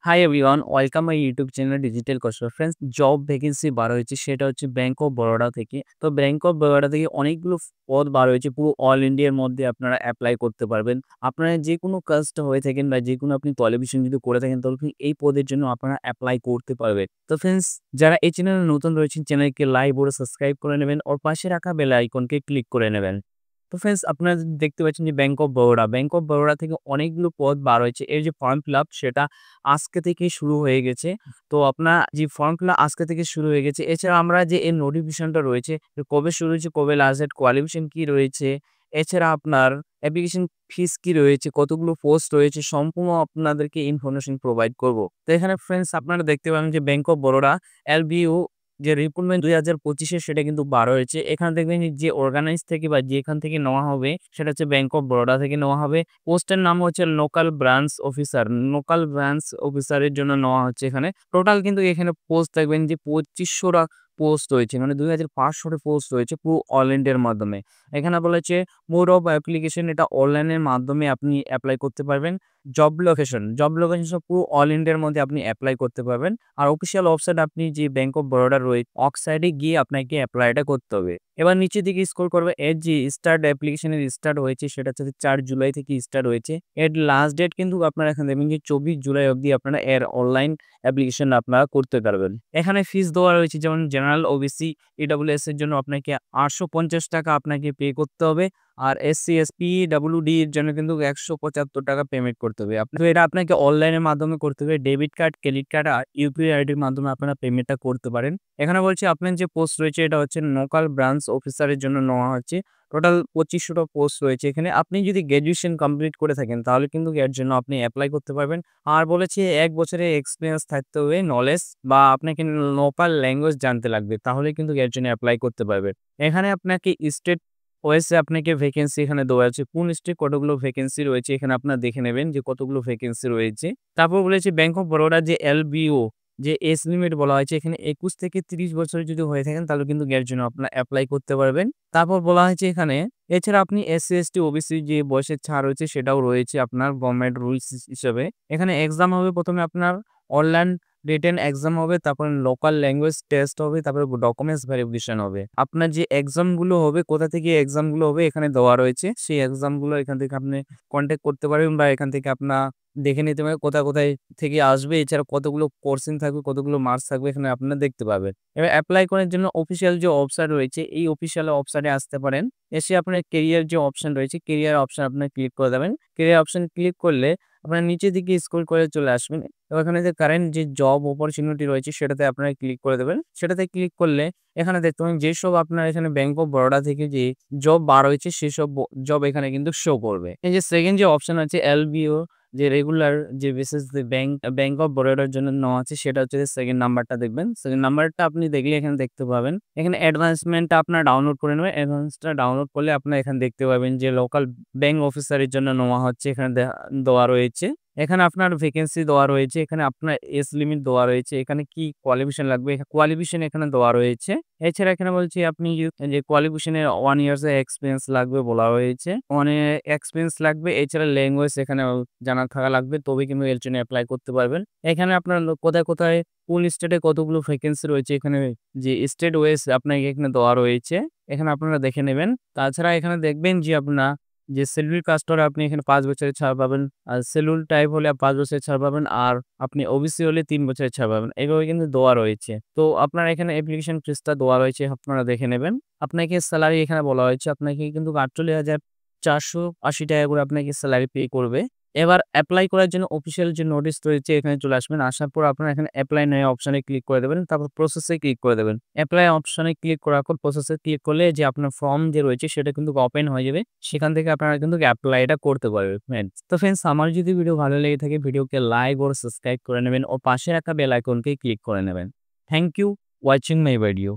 Hi everyone, welcome my YouTube channel digital কৌশল। Friends, job vacancy বার হয়েছে, সেটা হচ্ছে ব্যাংক অফ বরোডা থেকে। তো ব্যাংক অফ বরোডা থেকে অনেকগুলো পদ বার হয়েছে, পুরো অল ইন্ডিয়ার মধ্যে আপনারা অ্যাপ্লাই করতে পারবেন। আপনারা যে কোনো কাজটা হয়ে থাকেন বা যে কোনো আপনি কোয়ালিফিকেশন যদি করে থাকেন, তাহলে কিন্তু এই পদের জন্য আপনারা অ্যাপ্লাই করতে পারবেন। তো ফ্রেন্ডস, যারা এই চ্যানেলে নতুন রয়েছেন, চ্যানেলকে লাইক ও সাবস্ক্রাইব করে নেবেন, ওর পাশে রাখা বেল আইকনকে ক্লিক করে নেবেন। তো ফ্রেন্ডস, আপনারা দেখতে পাচ্ছেন যে ব্যাংক অফ বরোডা থেকে অনেকগুলো পদ বার হয়েছে। এর যে ফর্ম ফিল আপ, সেটা আজকে থেকেই শুরু হয়ে গেছে। তো আপনার যে ফর্ম ফিল আপ আজকে থেকে শুরু হয়ে গেছে। এছাড়া আমরা যে এর নোটিফিকেশনটা রয়েছে, কবে শুরু হয়েছে, কবে লাস্ট ডেট, কোয়ালিফিকেশন কি রয়েছে, এছাড়া আপনার অ্যাপ্লিকেশন ফিস কি রয়েছে, কতগুলো পোস্ট রয়েছে, সম্পূর্ণ আপনাদেরকে ইনফরমেশন প্রোভাইড করব। তো এখানে ফ্রেন্ডস, আপনারা দেখতে পাবেন যে ব্যাংক অফ বরোডা এলবিইউ যে রিক্রুটমেন্ট ২০২৫ সেটা কিন্তু বার হয়েছে। এখানে দেখবেন যে অর্গানাইজ থেকে বা যেখান থেকে নেওয়া হবে, সেটা হচ্ছে ব্যাংক অফ বরোডা থেকে নেওয়া হবে। পোস্টের নাম হচ্ছে লোকাল ব্রাঞ্চ অফিসারের জন্য নেওয়া হচ্ছে এখানে। টোটাল কিন্তু এখানে পোস্ট দেখবেন যে ২৫০০ টা পোস্ট রয়েছে। মানে ২৫০০ টা পোস্ট রয়েছে পুরো অল ইন্ডিয়ার মাধ্যমে। এখানে বলা হচ্ছে মোড অফ অ্যাপ্লিকেশন, এটা অনলাইনের মাধ্যমে আপনি এপ্লাই করতে পারবেন। জব লোকেশন পুরো অল ইন্ডিয়ার মধ্যে আপনি এপ্লাই করতে পারবেন। আর অফিসিয়াল ওয়েবসাইট, আপনি যে ব্যাংক অফ বরোডার ওয়েবসাইটে গিয়ে আপনাকে অ্যাপ্লাইটা করতে হবে। এবার নিচের দিকে স্ক্রল করবে, এর যে অ্যাপ্লিকেশনের স্টার্ট হয়েছে, সেটা হচ্ছে ৪ জুলাই থেকে স্টার্ট হয়েছে। এর লাস্ট ডেট কিন্তু আপনারা এখানে দেখবেন যে ২৪ জুলাই অবধি আপনারা এর অনলাইন অ্যাপ্লিকেশন আপনারা করতে পারবেন। এখানে ফিস দেওয়া রয়েছে, যেমন জেনারেল, ওবিসি, ইডব্লিউএস এর জন্য আপনাকে ৳৮৫০ আপনাকে পে করতে হবে। আর এসসি, এসপি, ডাব্লিউডি এর জন্য কিন্তু ৳১৭৫ পেমেন্ট করতে হবে। তো এটা আপনাকে অনলাইনের মাধ্যমে করতে হবে। ডেবিট কার্ড, ক্রেডিট কার্ড আর ইউপিআই আইডির মাধ্যমে আপনারা পেমেন্টটা করতে পারেন। এখানে বলছে আপনার যে পোস্ট রয়েছে, এটা হচ্ছে লোকাল ব্রাঞ্চ অফিসারের জন্য নেওয়া হচ্ছে। টোটাল ২৫০০ টা পোস্ট রয়েছে এখানে। আপনি যদি গ্র্যাজুয়েশন কমপ্লিট করে থাকেন, তাহলে কিন্তু এর জন্য আপনি এপ্লাই করতে পারবেন। আর বলেছে ১ বছরের এক্সপেরিয়েন্স থাকতে হবে, নলেজ, বা আপনাকে লোকাল ল্যাঙ্গুয়েজ জানতে লাগবে। তাহলে কিন্তু এর জন্য এপ্লাই করতে পারবেন। এখানে আপনাকে স্টেট ওয়াইজ আপনাকে ভ্যাকেন্সি এখানে দেওয়া আছে। কোন স্টেটে কতগুলো ভ্যাকেন্সি রয়েছে, এখানে আপনারা দেখে নেবেন যে কতগুলো ভ্যাকেন্সি রয়েছে। তারপর বলেছে ব্যাংক অফ বরোডা যে এলবিও যে এজ লিমিট বলা হয়েছে, এখানে ২১ থেকে ৩০ বছরের যদি হয়ে থাকেন, তাহলে কিন্তু এর জন্য আপনারা এপ্লাই করতে পারবেন। তারপর বলা হয়েছে এখানে, এছাড়া আপনি এসসি, এসটি, ওবিসি যে বয়সের ছাড় রয়েছে, সেটাও রয়েছে আপনার গভর্নমেন্ট রুলস হিসেবে। এখানে এক্সাম হবে, প্রথমে আপনার অনলাইন রিটেন এক্সাম হবে, তারপর লোকাল ল্যাঙ্গুয়েজ টেস্ট হবে, তারপরে ডকুমেন্টস ভেরিফিকেশন হবে। আপনার যে এক্সাম গুলো হবে, কোথা থেকে এক্সাম গুলো হবে এখানে দেওয়া রয়েছে। সেই এক্সাম গুলো এখান থেকে আপনি কনট্যাক্ট করতে পারবেন, বা এখান থেকে আপনার দেখে নিতে পারবেন কোথায় থেকে আসবে, এছাড়া কতগুলো কোশ্চেন থাকবে, কতগুলো মার্কস থাকবে, এখানে আপনারা দেখতে পাবেন। এবার এপ্লাই করার জন্য অফিসিয়াল যে ওয়েবসাইট রয়েছে, এই অফিসিয়াল ওয়েবসাইটে আসতে পারেন। এসে আপনার কেরিয়ার যে অপশন রয়েছে, কেরিয়ার অপশন আপনার ক্লিক করে দেবেন। কেরিয়ার অপশন ক্লিক করলে আপনারা নিচের দিকে স্ক্রল করে চলে আসবেন। এবার এখানে যে কারেন্ট যে জব অপরচুনিটি রয়েছে, সেটাতে আপনারা ক্লিক করে দেবেন। সেটাতে ক্লিক করলে এখানে দেখতে পাবেন যেসব আপনার এখানে ব্যাংক অফ বরোডা থেকে যে জব বার হয়েছে, সেসব জব এখানে কিন্তু শো করবে। এই যে সেকেন্ড যে অপশন আছে এলবিও, যে রেগুলার যে বেসিস ব্যাংক অফ বরোডার জন্য নেওয়া আছে, সেটা হচ্ছে সেকেন্ড নাম্বারটা দেখবেন। সেকেন্ড নাম্বারটা আপনি দেখলে এখানে দেখতে পাবেন। এখানে অ্যাডভান্সমেন্টটা আপনার ডাউনলোড করে নেবেন। অ্যাডভান্সটা ডাউনলোড করলে আপনারা এখানে দেখতে পাবেন যে লোকাল ব্যাংক অফিসারের জন্য নেওয়া হচ্ছে, এখানে দেওয়া রয়েছে। এখানে আপনার ভ্যাকেন্সি দেওয়া রয়েছে, এখানে আপনার এজ লিমিট দেওয়া রয়েছে, এখানে কি কোয়ালিফিকেশন লাগবে, কোয়ালিফিকেশন এখানে দেওয়া রয়েছে। এছাড়া এখানে বলছি আপনি যে কোয়ালিফিকেশনের 1 ইয়ার্স এর এক্সপেরিয়েন্স লাগবে বলা হয়েছে। এক্সপেরিয়েন্স লাগবে, এছাড়া ল্যাঙ্গুয়েজ এখানে জানা থাকা লাগবে, তবে কিন্তু এর জন্য এপ্লাই করতে পারবেন। এখানে আপনার কোথায় কোন স্টেটে কতগুলো ভ্যাকেন্সি রয়েছে, এখানে যে স্টেট ওয়াইজ আপনাকে এখানে দেওয়া রয়েছে, এখানে আপনারা দেখে নেবেন। তাছাড়া এখানে দেখবেন যে আপনার যে শিডিউল কাস্ট হলে আপনি এখানে ৫ বছরের ছাড় পাবেন। আর শিডিউল টাইপ হলে ৫ বছরের ছাড় পাবেন। আর আপনি ওবিসি হলে ৩ বছরের ছাড় পাবেন। এভাবে কিন্তু দেওয়া রয়েছে। তো আপনার এখানে অ্যাপ্লিকেশন ফিসটা দেওয়া রয়েছে, আপনারা দেখে নেবেন। আপনাকে স্যালারি এখানে বলা হয়েছে, আপনাকে কিন্তু ৳৪৮,৪৮০ করে আপনাকে স্যালারি পে করবে। এবার এপ্লাই করার জন্য অফিসিয়াল যে নোটিশ রয়েছে, এখানে চলে আসবেন। আসার পর আপনারা এখানে এপ্লাই নাও অপশনে ক্লিক করে দেবেন। তারপর প্রসেস এ ক্লিক করে দেবেন। এপ্লাই অপশনে ক্লিক করার পর প্রসেস এ ক্লিক করলে যে আপনার ফর্ম যে রয়েছে, সেটা কিন্তু ওপেন হয়ে যাবে। সেখান থেকে আপনারা কিন্তু এপ্লাইটা করতে পারবেন ফ্রেন্ডস। তো ফ্রেন্ডস, আমার যদি ভিডিও ভালো লেগে থাকে, ভিডিওকে লাইক ও সাবস্ক্রাইব করে নেবেন, ও পাশে রাখা বেল আইকনকে ক্লিক করে নেবেন। Thank you watching my video.